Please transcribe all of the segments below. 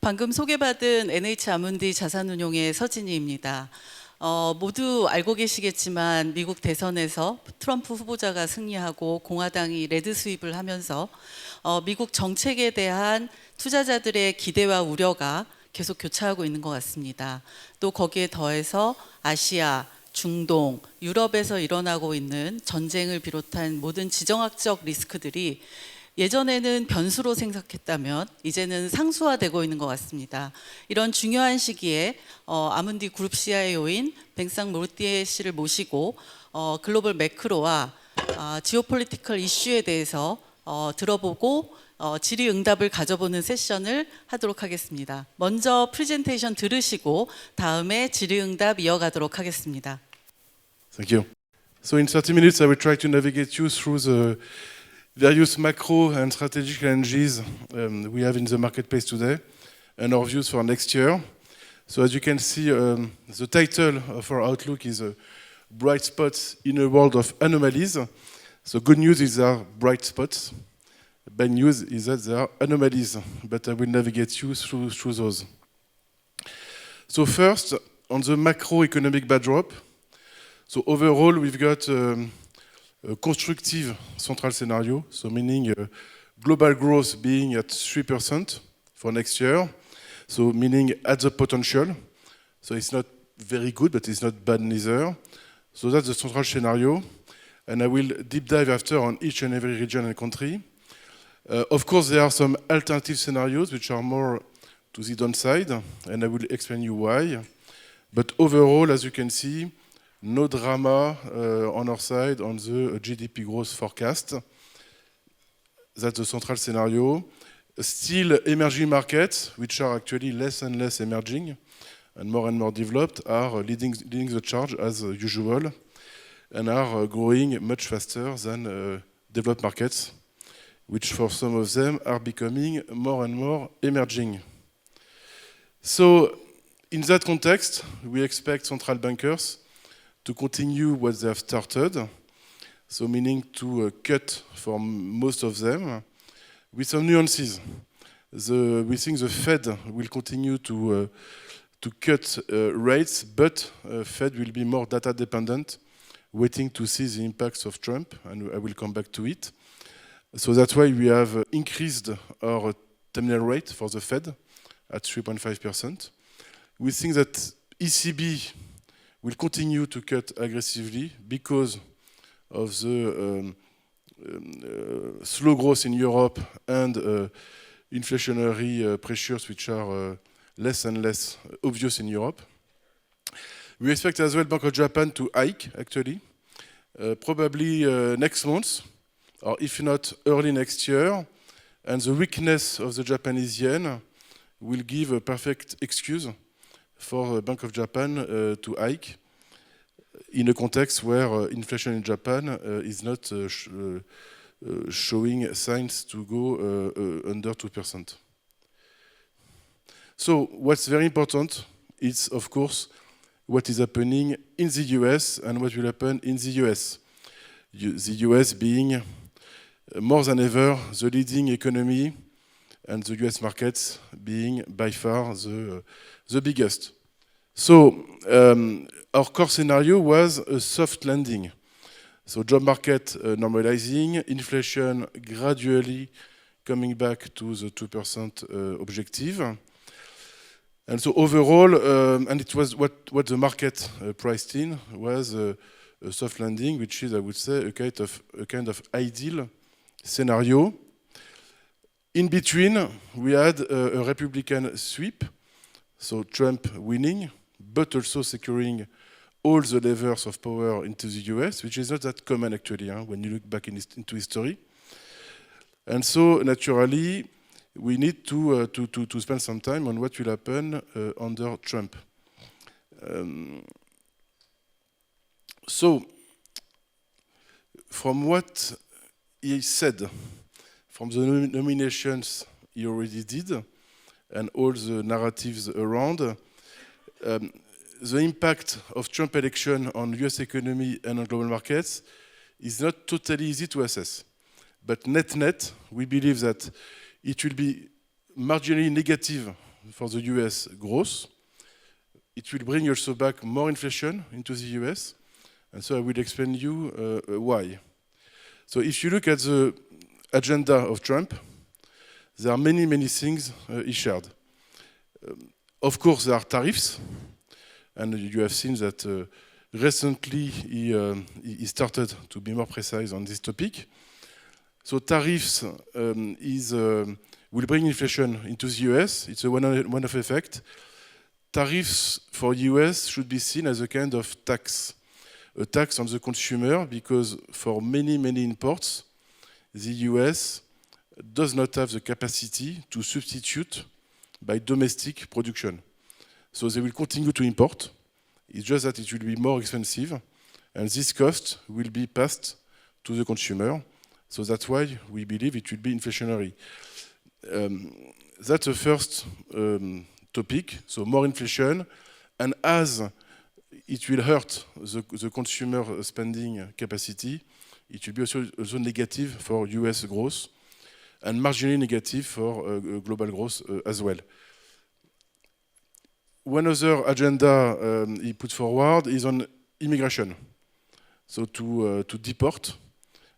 방금 소개받은 NH아문디 자산운용의 서진희입니다. 모두 알고 계시겠지만 미국 대선에서 트럼프 후보자가 승리하고 공화당이 레드 스윕을 하면서 미국 정책에 대한 투자자들의 기대와 우려가 계속 교차하고 있는 것 같습니다. 또 거기에 더해서 아시아, 중동, 유럽에서 일어나고 있는 전쟁을 비롯한 모든 지정학적 리스크들이 예전에는 변수로 생각했다면 이제는 상수화되고 있는 것 같습니다. 이런 중요한 시기에 아문디 그룹 CIO인 뱅상 모르티에 씨를 모시고 글로벌 매크로와 지오폴리티컬 이슈에 대해서 들어보고 질의응답을 가져보는 세션을 하도록 하겠습니다. 먼저 프레젠테이션 들으시고 다음에 질의응답 이어가도록 하겠습니다. Thank you. So in 30 minutes, I will try to navigate you through the various macro and strategic challenges we have in the marketplace today and our views for next year. So as you can see, the title of our outlook is Bright Spots in a World of Anomalies. So good news is there are bright spots. Bad news is that there are anomalies, but I will navigate you through those. So first, on the macroeconomic backdrop, so overall, we've got a constructive central scenario, so meaning global growth being at 3% for next year, so meaning at the potential. So it's not very good, but it's not bad neither. So that's the central scenario, and I will deep dive after on each and every region and country. Of course, there are some alternative scenarios which are more to the downside, and I will explain you why. But overall, as you can see, no drama on our side on the GDP growth forecast. That's the central scenario. Still, emerging markets, which are actually less and less emerging and more developed, are leading the charge as usual and are growing much faster than developed markets, which for some of them are becoming more and more emerging. So, in that context, we expect central bankers to continue what they have started, so meaning to cut for most of them, with some nuances. We think the Fed will continue to cut rates, but Fed will be more data dependent, waiting to see the impacts of Trump, and I will come back to it. So that's why we have increased our terminal rate for the Fed at 3.5%. We think that ECB will continue to cut aggressively because of the slow growth in Europe and inflationary pressures which are less and less obvious in Europe. We expect as well Bank of Japan to hike, actually, probably next month, or if not early next year, and the weakness of the Japanese yen will give a perfect excuse for Bank of Japan to hike in a context where inflation in Japan is not showing signs to go under 2%. So what's very important is, of course, what is happening in the US and what will happen in the US. The US being more than ever the leading economy and the US markets being by far the biggest. So our core scenario was a soft landing. So job market normalizing, inflation gradually coming back to the 2% objective. And so overall, and it was what the market priced in was a soft landing, which is, I would say, a kind of ideal scenario. In between, we had a Republican sweep, so Trump winning, but also securing all the levers of power into the US, which is not that common actually, when you look back into history. And so naturally, we need to spend some time on what will happen under Trump. So, from what he said, from the nominations he already did, and all the narratives around, the impact of Trump election on US economy and on global markets is not totally easy to assess. But net, we believe that it will be marginally negative for the US growth. It will bring also back more inflation into the US. And so I will explain you why. So if you look at the agenda of Trump, there are many, many things he shared. Of course, there are tariffs. And you have seen that recently he started to be more precise on this topic. So tariffs will bring inflation into the US. It's a one-off effect. Tariffs for US should be seen as a kind of tax, a tax on the consumer, because for many, many imports, the US does not have the capacity to substitute by domestic production. So they will continue to import. It's just that it will be more expensive, and this cost will be passed to the consumer. So that's why we believe it will be inflationary. That's the first topic, so more inflation, and as it will hurt the consumer spending capacity, it will be also negative for US growth, and marginally negative for global growth as well. One other agenda he put forward is on immigration. So to deport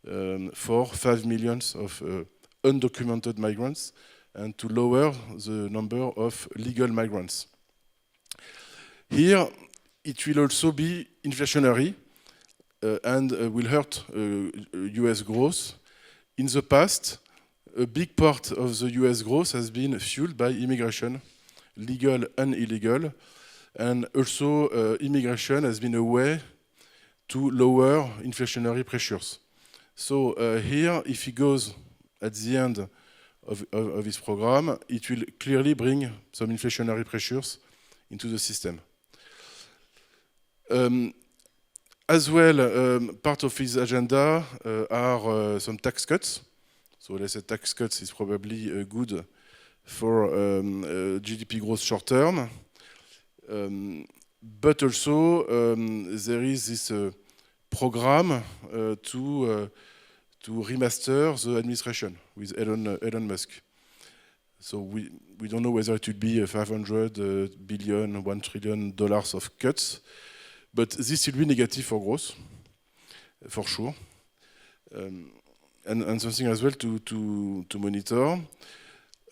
5 million of undocumented migrants and to lower the number of legal migrants. Here, it will also be inflationary and will hurt US growth. In the past, a big part of the US growth has been fueled by immigration, legal and illegal, and also immigration has been a way to lower inflationary pressures. So here, if he goes at the end of his program, it will clearly bring some inflationary pressures into the system. As well, part of his agenda are some tax cuts. So let's say tax cuts is probably good for GDP growth short term. But also there is this program to remaster the administration with Elon Musk. So we don't know whether it would be 500 billion, $1 trillion of cuts, but this will be negative for growth, for sure. And something as well to monitor.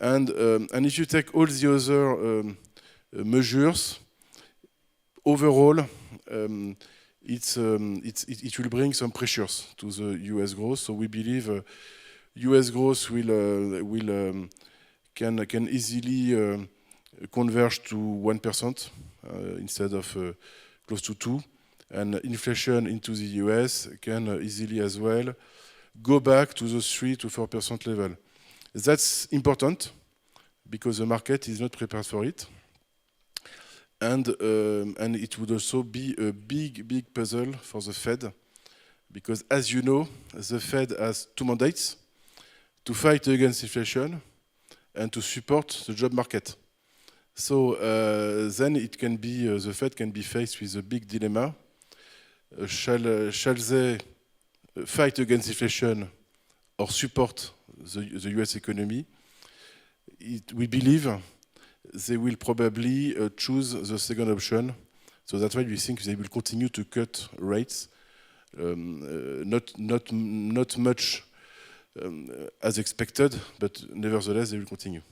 And if you take all the other measures, overall, it will bring some pressures to the US growth. So we believe US growth can easily converge to 1% instead of close to 2%. And inflation into the US can easily as well go back to the 3 to 4% level. That's important because the market is not prepared for it. And it would also be a big puzzle for the Fed, because as you know, the Fed has 2 mandates: to fight against inflation and to support the job market. So then it can be, the Fed can be faced with a big dilemma. Shall they fight against inflation or support the US economy? We believe they will probably choose the second option. So that's why we think they will continue to cut rates, not much as expected, but nevertheless they will continue.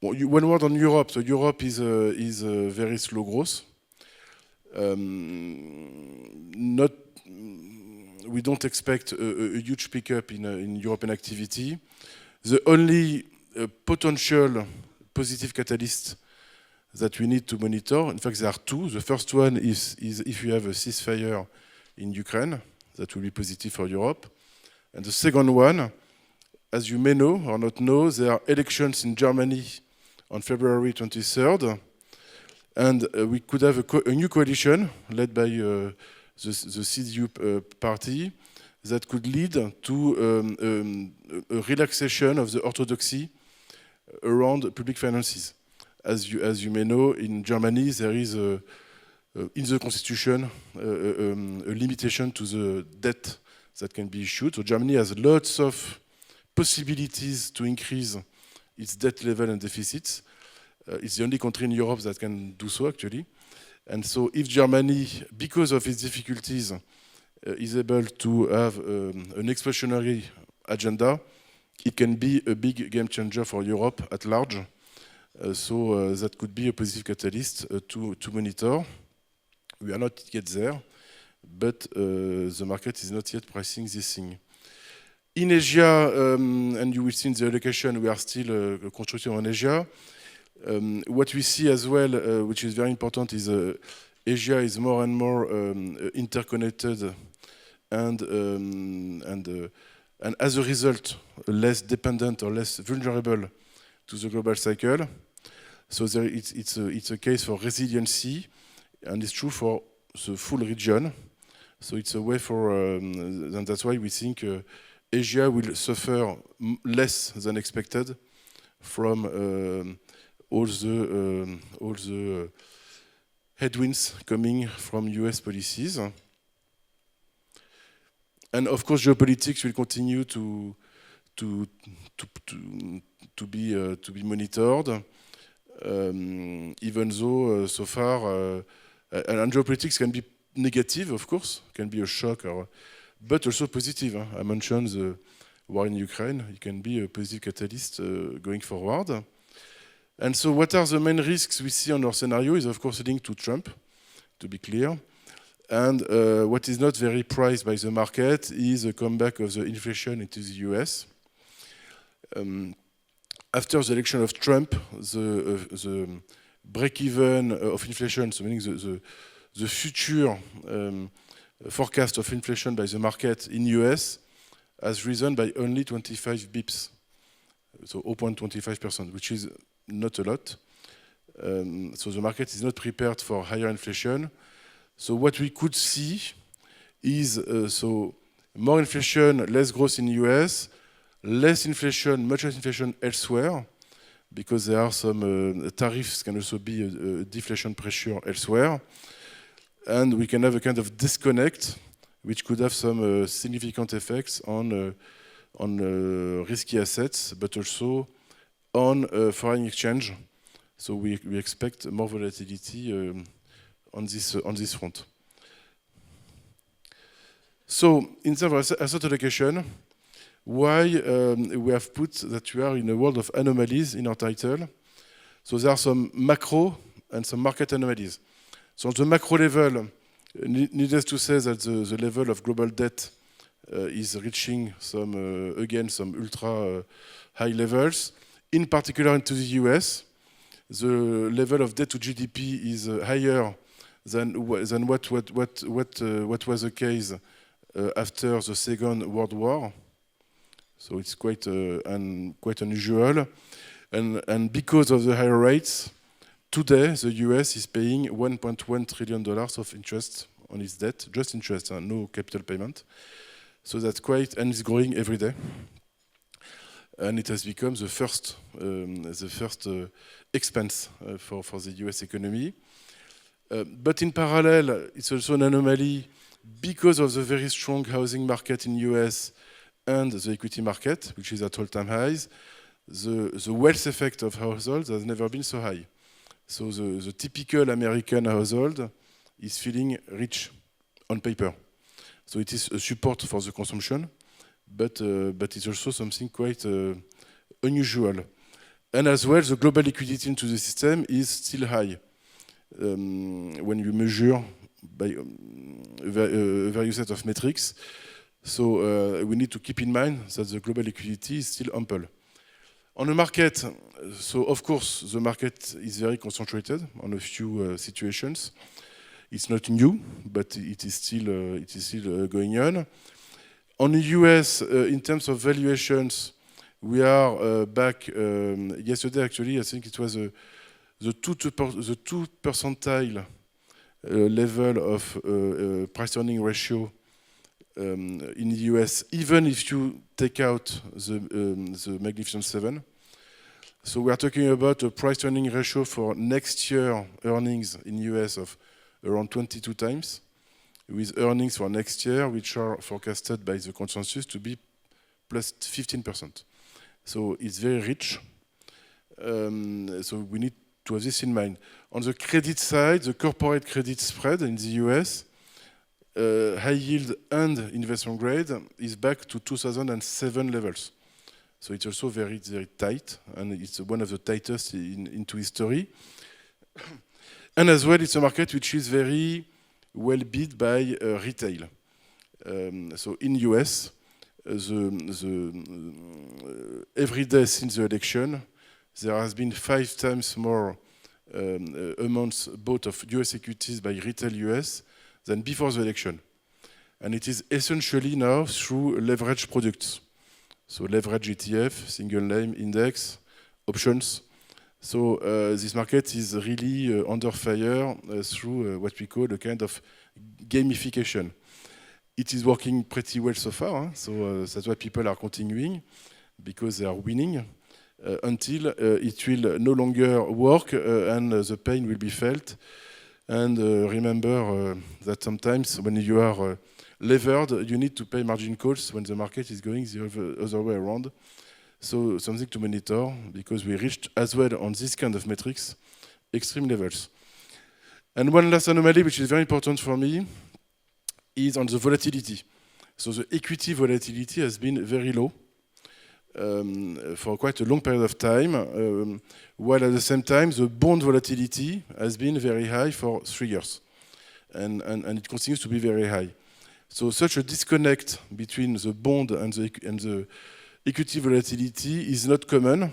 One word on Europe. So Europe is very slow growth. We don't expect a huge pickup in European activity. The only potential positive catalyst that we need to monitor, in fact, there are 2. The first one is if you have a ceasefire in Ukraine, that will be positive for Europe. And the second one, as you may know or not know, there are elections in Germany on February 23rd. And we could have a new coalition led by the CDU party that could lead to a relaxation of the orthodoxy around public finances. As you may know, in Germany, there is in the constitution a limitation to the debt that can be issued. So Germany has lots of possibilities to increase its debt level and deficits. It's the only country in Europe that can do so, actually. And so if Germany, because of its difficulties, is able to have an expansionary agenda, it can be a big game changer for Europe at large. So that could be a positive catalyst to monitor. We are not yet there, but the market is not yet pricing this thing. In Asia, and you will see in the allocation, we are still constructing on Asia. What we see as well, which is very important, is Asia is more and more interconnected and as a result, less dependent or less vulnerable to the global cycle. So it's a case for resiliency, and it's true for the full region. So it's a way for, and that's why we think Asia will suffer less than expected from all the headwinds coming from US policies. And of course, geopolitics will continue to be monitored, even though so far, and geopolitics can be negative, of course, can be a shock, but also positive. I mentioned the war in Ukraine; it can be a positive catalyst going forward. And so, what are the main risks we see on our scenario? Is of course linked to Trump, to be clear. And what is not very prized by the market is the comeback of the inflation into the US. After the election of Trump, the break-even of inflation, so meaning the future forecast of inflation by the market in US has risen by only 25 bips, so 0.25%, which is not a lot. So the market is not prepared for higher inflation. So what we could see is so more inflation, less growth in the US, less inflation, much less inflation elsewhere, because there are some tariffs can also be a deflation pressure elsewhere. And we can have a kind of disconnect, which could have some significant effects on risky assets, but also on foreign exchange. So we expect more volatility on this front. So in terms of asset allocation, why we have put that we are in a world of anomalies in our title. So there are some macro and some market anomalies. So on the macro level, needless to say that the level of global debt is reaching some ultra high levels. In particular into the US, the level of debt to GDP is higher than what was the case after the Second World War. So it's quite unusual. And because of the higher rates, today the US is paying $1.1 trillion of interest on its debt, just interest, no capital payment. So that's quite, and it's growing every day. And it has become the first expense for the US economy. But in parallel, it's also an anomaly because of the very strong housing market in US and the equity market, which is at all-time highs. The wealth effect of households has never been so high. So the typical American household is feeling rich on paper. So it is a support for the consumption, but it's also something quite unusual. And as well, the global liquidity into the system is still high. When you measure by various set of metrics. So we need to keep in mind that the global liquidity is still ample. On the market, so of course the market is very concentrated on a few situations. It's not new, but it is still going on. On the US, in terms of valuations, we are back yesterday. Actually, I think it was the two percentile level of price-earning ratio in the US, even if you take out the Magnificent Seven. So we are talking about a price-earning ratio for next year earnings in the US of around 22 times, with earnings for next year, which are forecasted by the consensus to be plus 15%. So it's very rich. So we need to have this in mind. On the credit side, the corporate credit spread in the US, high yield and investment grade is back to 2007 levels. So it's also very, very tight, and it's one of the tightest into history. And as well, it's a market which is very well bid by retail. So in US, every day since the election, there has been 5 times more amounts bought of US equities by retail US than before the election. And it is essentially now through leverage products. So leverage ETF, single name index, options. So this market is really under fire through what we call a kind of gamification. It is working pretty well so far, so that's why people are continuing, because they are winning, until it will no longer work and the pain will be felt. And remember that sometimes when you are levered, you need to pay margin calls when the market is going the other way around. So something to monitor, because we reached as well on this kind of metrics extreme levels. And one last anomaly, which is very important for me, is on the volatility. So the equity volatility has been very low for quite a long period of time, while at the same time the bond volatility has been very high for 3 years, and it continues to be very high. So such a disconnect between the bond and the equity volatility is not common.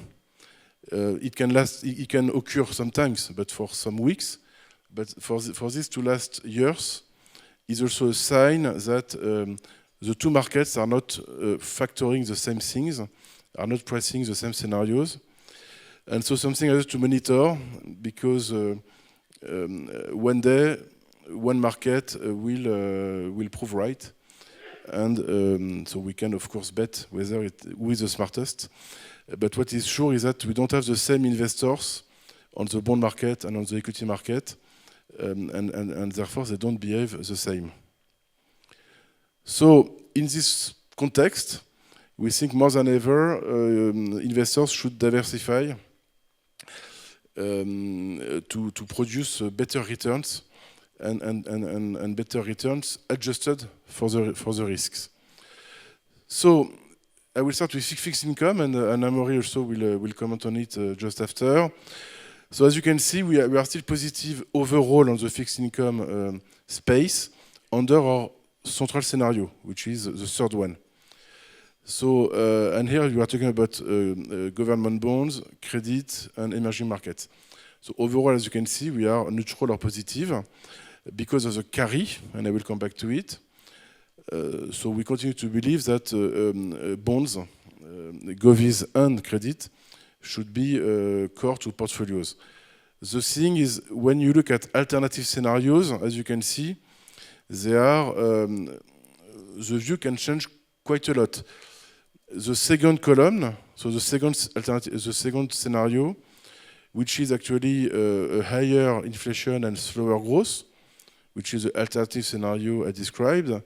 It can occur sometimes, but for some weeks. But for this to last years is also a sign that the two markets are not factoring the same things, are not pricing the same scenarios. And so something else to monitor, because one day, one market will prove right. And so we can, of course, bet who is the smartest. But what is sure is that we don't have the same investors on the bond market and on the equity market, and therefore they don't behave the same. So in this context, we think more than ever investors should diversify to produce better returns and better returns adjusted for the risks. So I will start with fixed income, and Amaury also will comment on it just after. So as you can see, we are still positive overall on the fixed income space under our central scenario, which is the third one. So and here you are talking about government bonds, credit, and emerging markets. So overall, as you can see, we are neutral or positive because of the carry, and I will come back to it. So we continue to believe that bonds, govies and credit, should be core to portfolios. The thing is, when you look at alternative scenarios, as you can see, the view can change quite a lot. The second column, so the second scenario, which is actually a higher inflation and slower growth, which is the alternative scenario I described,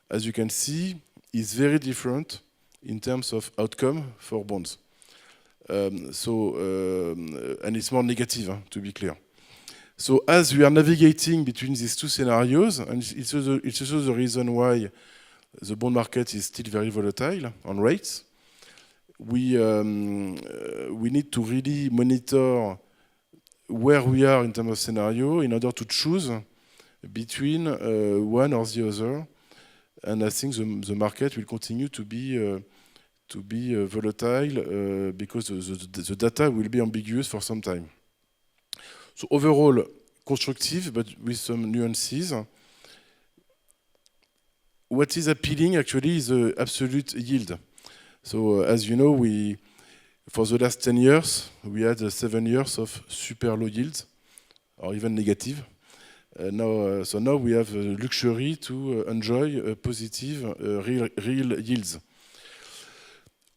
as you can see, is very different in terms of outcome for bonds. And it's more negative, to be clear. So as we are navigating between these two scenarios, and it's also the reason why the bond market is still very volatile on rates, we need to really monitor where we are in terms of scenario in order to choose between one or the other. And I think the market will continue to be volatile because the data will be ambiguous for some time. So overall, constructive, but with some nuances. What is appealing actually is the absolute yield. So as you know, for the last 10 years, we had 7 years of super low yields, or even negative. So now we have the luxury to enjoy positive real yields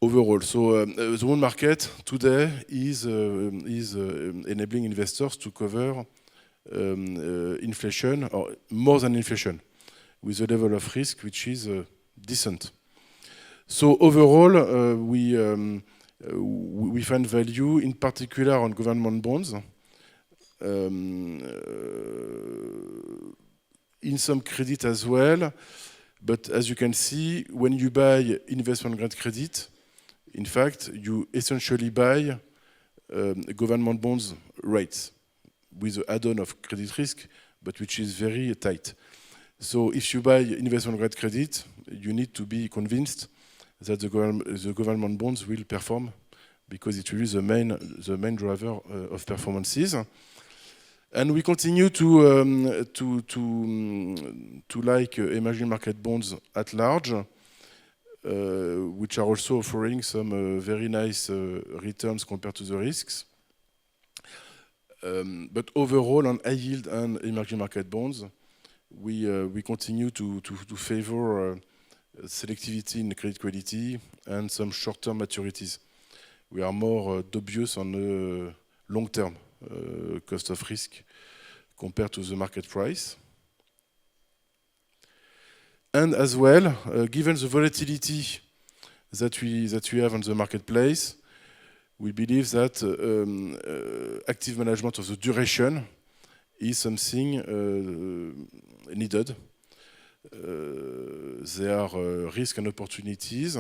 overall. So the bond market today is enabling investors to cover inflation, or more than inflation, with a level of risk which is decent. So overall, we we find value in particular on government bonds, in some credit as well. But as you can see, when you buy investment grade credit, in fact, you essentially buy government bonds rates with the add-on of credit risk, but which is very tight. So if you buy investment grade credit, you need to be convinced that the government bonds will perform, because it will be the main driver of performances. And we continue to like emerging market bonds at large, which are also offering some very nice returns compared to the risks. But overall, on high yield and emerging market bonds, we continue to favor selectivity in credit quality and some short-term maturities. We are more dubious on the long-term cost of risk compared to the market price. And as well, given the volatility that we have on the marketplace, we believe that active management of the duration is something needed. There are risks and opportunities.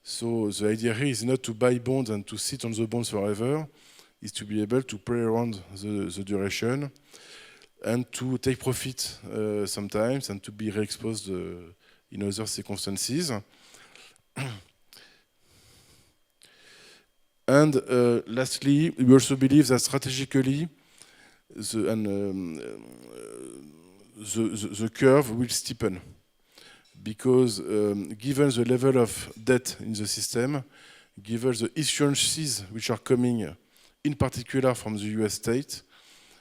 So the idea here is not to buy bonds and to sit on the bonds forever, is to be able to play around the duration and to take profit sometimes and to be re-exposed in other circumstances. And lastly, we also believe that strategically the curve will steepen, because given the level of debt in the system, given the issuances which are coming, in particular from the US state,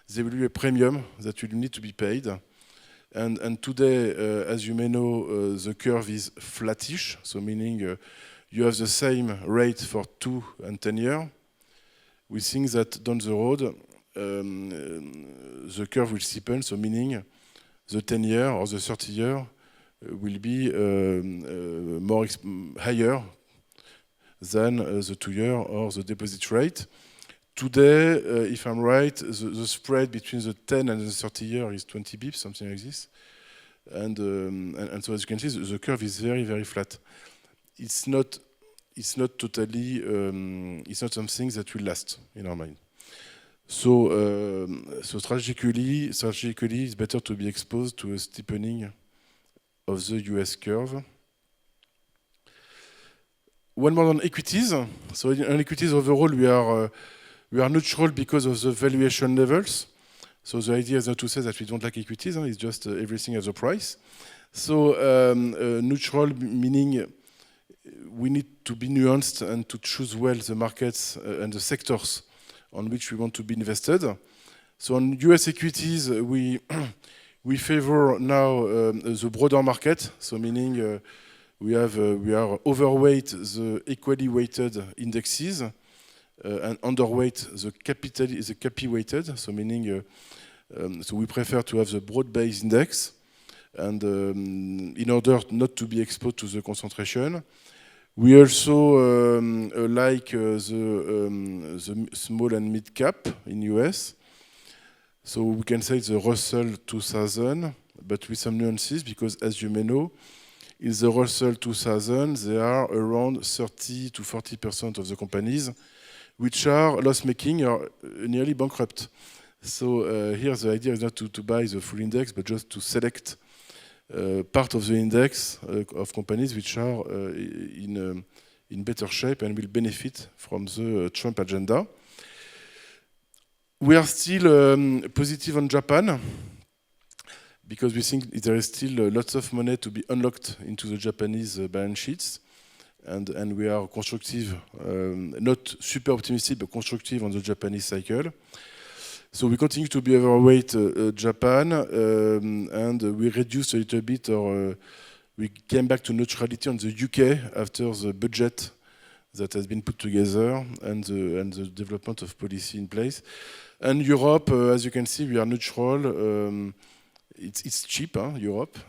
there will be a premium that will need to be paid. And today, as you may know, the curve is flattish, so meaning you have the same rate for 2 and 10 years. We think that down the road, the curve will steepen, so meaning the 10-year or the 30-year will be higher than the 2-year or the deposit rate. Today, if I'm right, the spread between the 10 and the 30-year is 20 bips, something like this. And so as you can see, the curve is very, very flat. It's not totally, it's not something that will last in our mind. So, strategically, it's better to be exposed to a steepening of the US curve. One more on equities. So on equities overall, we are neutral because of the valuation levels. So the idea is not to say that we don't like equities, it's just everything has a price. So neutral meaning we need to be nuanced and to choose well the markets and the sectors on which we want to be invested. So on US equities, we favor now the broader market. So meaning we are overweight the equally weighted indexes and underweight the capi weighted. So meaning so we prefer to have the broad-based index, and in order not to be exposed to the concentration. We also like the small and mid cap in US. So we can say the Russell 2000, but with some nuances, because as you may know, in the Russell 2000, there are around 30 to 40% of the companies which are loss-making or nearly bankrupt. So here the idea is not to buy the full index, but just to select part of the index of companies which are in better shape and will benefit from the Trump agenda. We are still positive on Japan, because we think there is still lots of money to be unlocked into the Japanese balance sheets, and we are constructive, not super optimistic, but constructive on the Japanese cycle. So we continue to be overweight Japan, and we reduced a little bit, or we came back to neutrality on the UK after the budget that has been put together and the development of policy in place. And Europe, as you can see, we are neutral. It's cheap, Europe,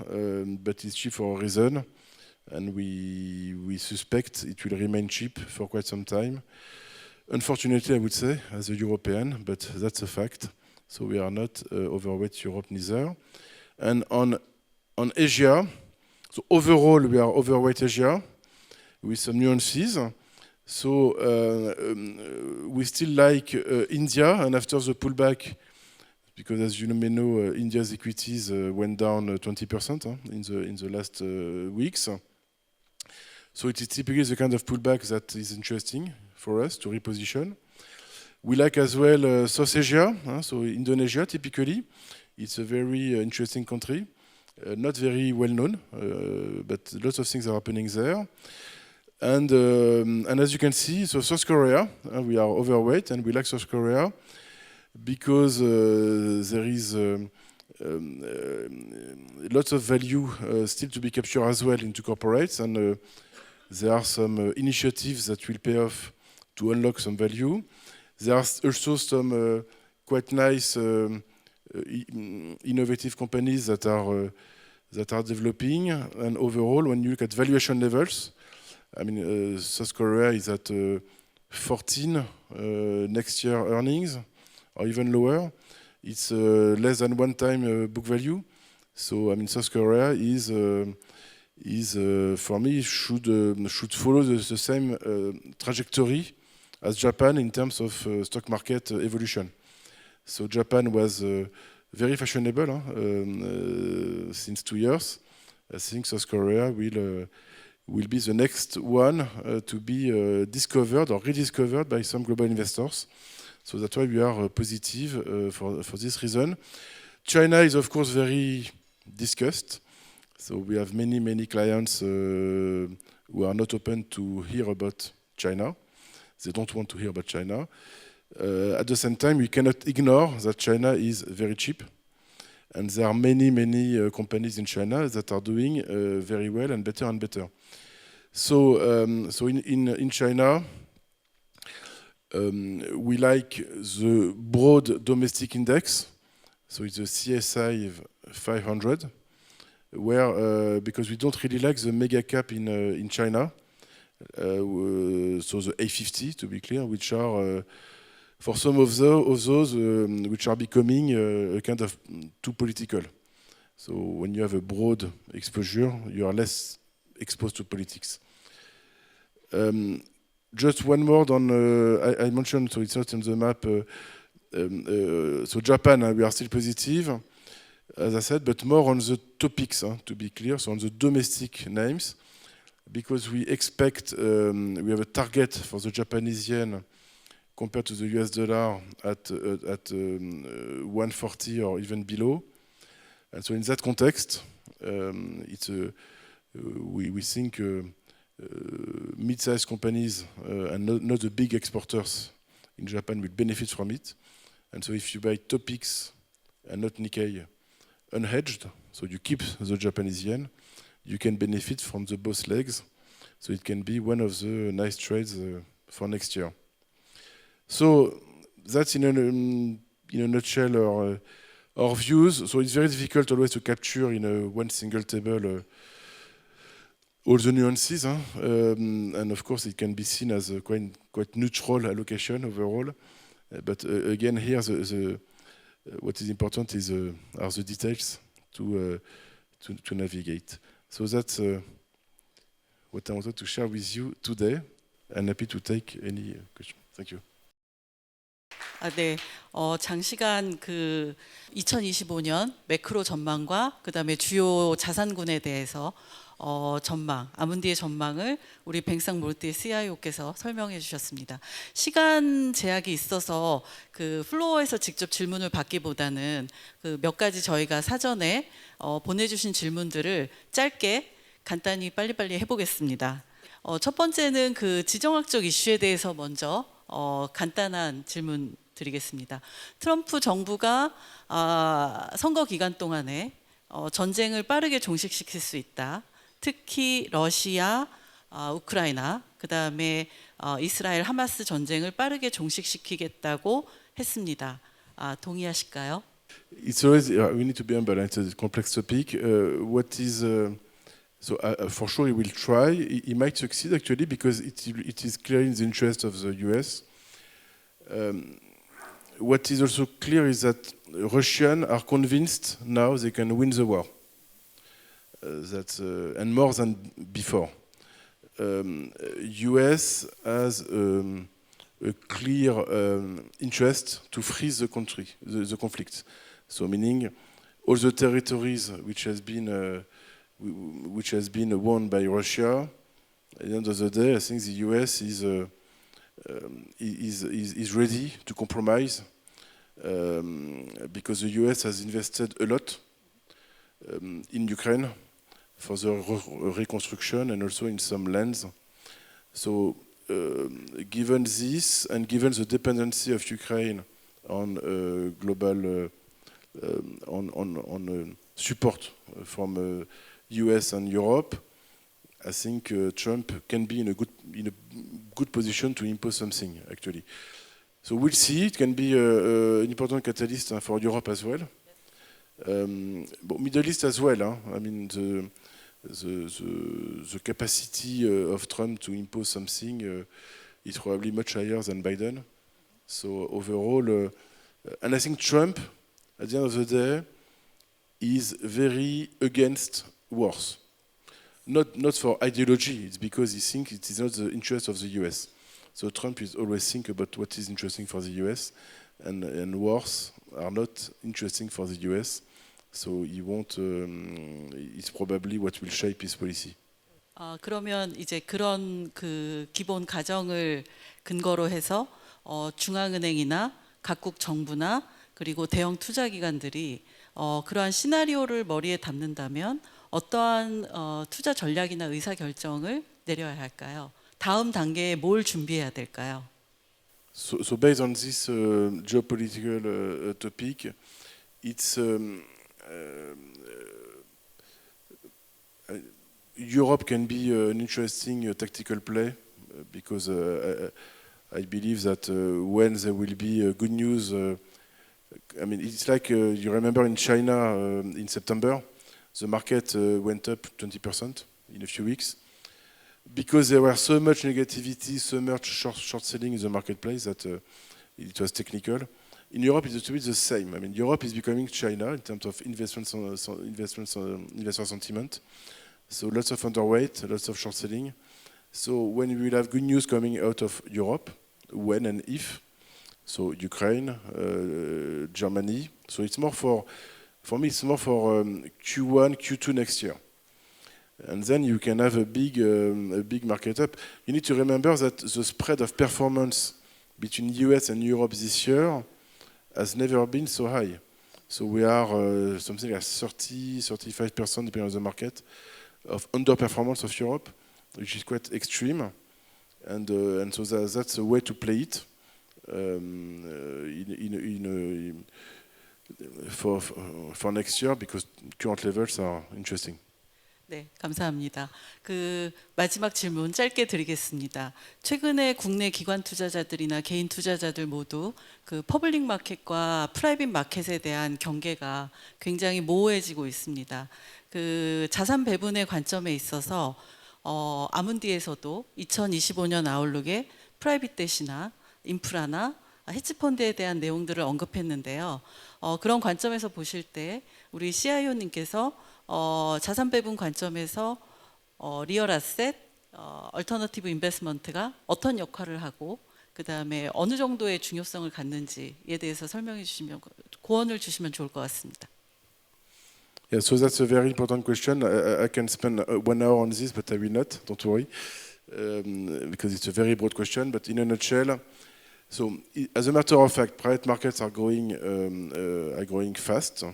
but it's cheap for a reason, and we suspect it will remain cheap for quite some time. Unfortunately, I would say, as a European, but that's a fact. So we are not overweight Europe neither. And on Asia, so overall we are overweight Asia with some nuances. So we still like India, and after the pullback, because as you may know, India's equities went down 20% in the last weeks. So it is typically the kind of pullback that is interesting for us to reposition. We like as well South Asia, so Indonesia typically. It's a very interesting country, not very well known, but lots of things are happening there. And as you can see, so South Korea, we are overweight and we like South Korea because there is lots of value still to be captured as well into corporates, and there are some initiatives that will pay off to unlock some value. There are also some quite nice innovative companies that are developing. And overall, when you look at valuation levels, I mean, South Korea is at 14 next year earnings, or even lower. It's less than 1 time book value. So I mean, South Korea is for me should follow the same trajectory as Japan in terms of stock market evolution. So Japan was very fashionable since 2 years. I think South Korea will be the next one to be discovered or rediscovered by some global investors. So that's why we are positive for this reason. China is of course very discussed. So we have many clients who are not open to hear about China. They don't want to hear about China. At the same time, we cannot ignore that China is very cheap. And there are many companies in China that are doing very well and better. So in China, we like the broad domestic index. So it's the CSI 500, where because we don't really like the mega cap in China. So the A50, to be clear, which are for some of those which are becoming a kind of too political. So when you have a broad exposure, you are less exposed to politics. Just one word on, I mentioned, so it's not on the map, so Japan, we are still positive, as I said, but more on the topics, to be clear, so on the domestic names, because we expect, we have a target for the Japanese yen compared to the US dollar at 140 or even below. And so in that context, we think mid-sized companies and not the big exporters in Japan will benefit from it. And so if you buy topics and not Nikkei unhedged, so you keep the Japanese yen, you can benefit from the both legs. So it can be one of the nice trades for next year. So that's in a nutshell our views. So it's very difficult always to capture in one single table all the nuances, and of course it can be seen as a quite neutral allocation overall. But again, here what is important are the details to navigate. So that's what I wanted to share with you today, and happy to take any question. Thank you. 네, 장시간 2025년 매크로 전망과 그다음에 주요 자산군에 대해서 전망, 아문디의 전망을 우리 뱅상 몰트의 CIO께서 설명해 주셨습니다. 시간 제약이 있어서 플로어에서 직접 질문을 받기보다는 몇 가지 저희가 사전에 보내주신 질문들을 짧게 간단히 빨리빨리 해보겠습니다. 첫 번째는 지정학적 이슈에 대해서 먼저 간단한 질문 드리겠습니다. 트럼프 정부가 선거 기간 동안에 전쟁을 빠르게 종식시킬 수 있다. 특히 러시아, 우크라이나, 그다음에 이스라엘 하마스 전쟁을 빠르게 종식시키겠다고 했습니다. 동의하실까요? It's always we need to be humble. It's a complex topic. What is for sure he will try. He might succeed actually because it is clearly in the interest of the US What is also clear is that Russians are convinced now they can win the war. And more than before. US has a clear interest to freeze the country, the conflict. So meaning all the territories which has been won by Russia. At the end of the day, I think the US is ready to compromise because the US has invested a lot in Ukraine for the reconstruction and also in some lands. So given this and given the dependency of Ukraine on global support from US and Europe, I think Trump can be in a good position to impose something, actually. So we'll see. It can be an important catalyst for Europe as well. But Middle East as well. I mean, the capacity of Trump to impose something is probably much higher than Biden. So overall, and I think Trump, at the end of the day, is very against wars. Not for ideology, it's because he thinks it is not the interest of the US. So Trump is always think about what is interesting for the US, and wars are not interesting for the US. So he won't. It's probably what will shape his policy. 그러면 이제 그런 그 기본 가정을 근거로 해서 중앙은행이나 각국 정부나 그리고 대형 투자기관들이 그러한 시나리오를 머리에 담는다면 어떠한 투자 전략이나 의사 결정을 내려야 할까요? 다음 단계에 뭘 준비해야 될까요? So based on this geopolitical topic, it's Europe can be an interesting tactical play because I believe that when there will be good news, I mean it's like you remember in China in September, the market went up 20% in a few weeks because there was so much negativity, so much short selling in the marketplace that it was technical. In Europe, it's a little bit the same. I mean, Europe is becoming China in terms of investor sentiment. So lots of underweight, lots of short selling. So when we will have good news coming out of Europe, when and if, so Ukraine, Germany. So it's more for me, it's more for Q1, Q2 next year. And then you can have a big market up. You need to remember that the spread of performance between US and Europe this year has never been so high. So we are something like 30-35%, depending on the market, of underperformance of Europe, which is quite extreme. And so that's a way to play it for next year, because current levels are interesting. 네, 감사합니다. 그 마지막 질문 짧게 드리겠습니다. 최근에 국내 기관 투자자들이나 개인 투자자들 모두 그 퍼블릭 마켓과 프라이빗 마켓에 대한 경계가 굉장히 모호해지고 있습니다. 그 자산 배분의 관점에 있어서 아문디에서도 2025년 아웃룩에 프라이빗 댓이나 인프라나 헤지펀드에 대한 내용들을 언급했는데요. 그런 관점에서 보실 때 우리 CIO님께서 자산 배분 관점에서 리얼 아셋, 얼터너티브 인베스트먼트가 어떤 역할을 하고 그 다음에 어느 정도의 중요성을 갖는지에 대해서 설명해 주시면 고언을 주시면 좋을 것 같습니다. Yeah, so that's a very important question. I can spend 1 hour on this, but I will not. Don't worry, because it's a very broad question. But in a nutshell, so as a matter of fact, private markets are growing fast.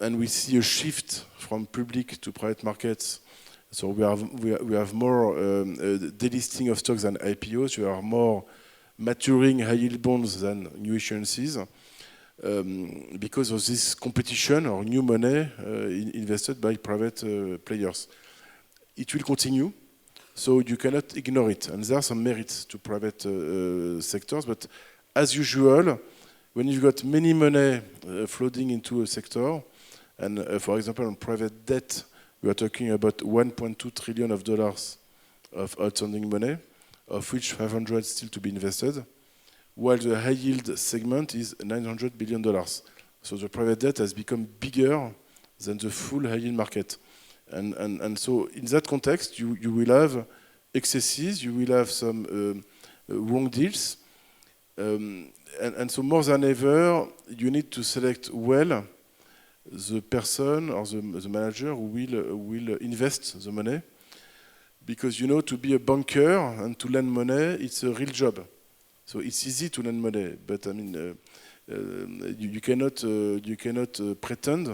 And we see a shift from public to private markets. So we have more delisting of stocks than IPOs. We are more maturing high yield bonds than new issuances because of this competition or new money invested by private players. It will continue, so you cannot ignore it. And there are some merits to private sectors, but as usual, when you've got many money flooding into a sector, and for example, on private debt, we are talking about $1.2 trillion of outstanding money, of which 500 still to be invested. while the high yield segment is $900 billion. So the private debt has become bigger than the full high yield market. And so in that context, you will have excesses, you will have some wrong deals. And so more than ever, you need to select well the person or the manager who will invest the money. Because, you know, to be a banker and to lend money, it's a real job. So it's easy to lend money, but I mean, you cannot pretend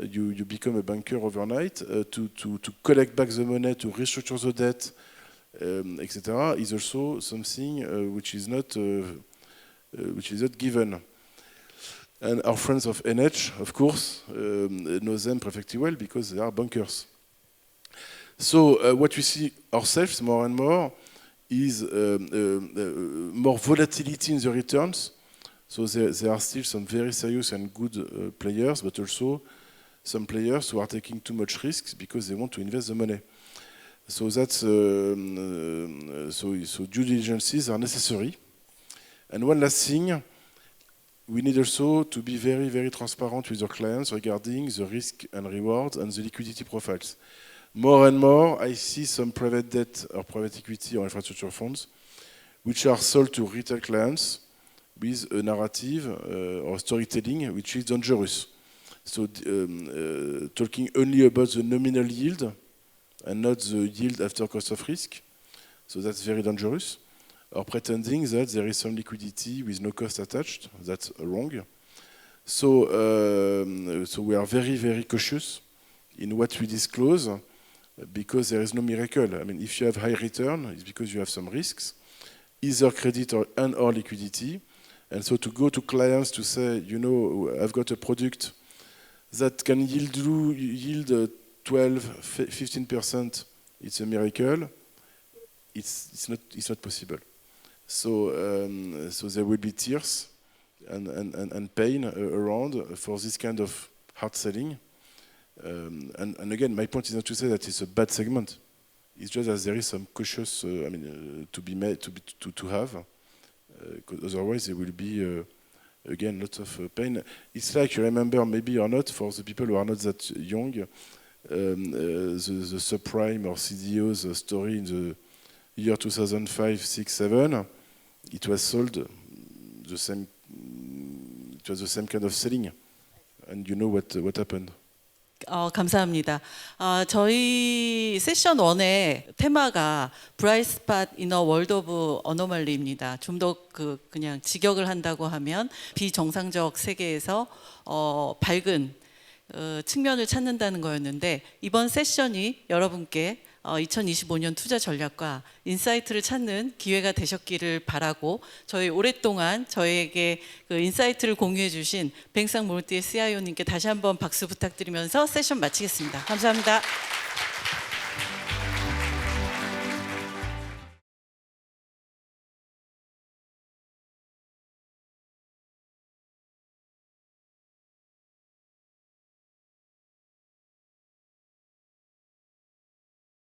you become a banker overnight. To collect back the money, to restructure the debt, etc., is also something which is not given. And our friends of NH, of course, know them perfectly well because they are bankers. So what we see ourselves more and more is more volatility in the returns. So there are still some very serious and good players, but also some players who are taking too much risks because they want to invest the money. So that's so due diligences are necessary. And one last thing, we need also to be very, very transparent with our clients regarding the risk and rewards and the liquidity profiles. More and more, I see some private debt or private equity or infrastructure funds which are sold to retail clients with a narrative or storytelling which is dangerous. So talking only about the nominal yield and not the yield after cost of risk. So that's very dangerous. Or pretending that there is some liquidity with no cost attached. That's wrong. So we are very, very cautious in what we disclose because there is no miracle. I mean, if you have high return, it's because you have some risks, either credit or liquidity. And so to go to clients to say, you know, I've got a product that can yield 12, 15%, it's a miracle. It's not possible. So there will be tears and pain around for this kind of hard selling. And again, my point is not to say that it's a bad segment. It's just that there is some cautious, to be made to have, because otherwise there will be again lots of pain. It's like, you remember maybe or not, for the people who are not that young, the subprime or CDO's story in the year 2005, 6, 7. It was sold the same. It was the same kind of selling, and you know what happened. 감사합니다. 저희 세션 1의 테마가 Bright Spot in a World of Anomaly입니다. 좀 더 그냥 직역을 한다고 하면 비정상적 세계에서 밝은 측면을 찾는다는 거였는데, 이번 세션이 여러분께 2025년 투자 전략과 인사이트를 찾는 기회가 되셨기를 바라고, 저희 오랫동안 저에게 그 인사이트를 공유해 주신 뱅상 몰티의 CIO님께 다시 한번 박수 부탁드리면서 세션 마치겠습니다. 감사합니다.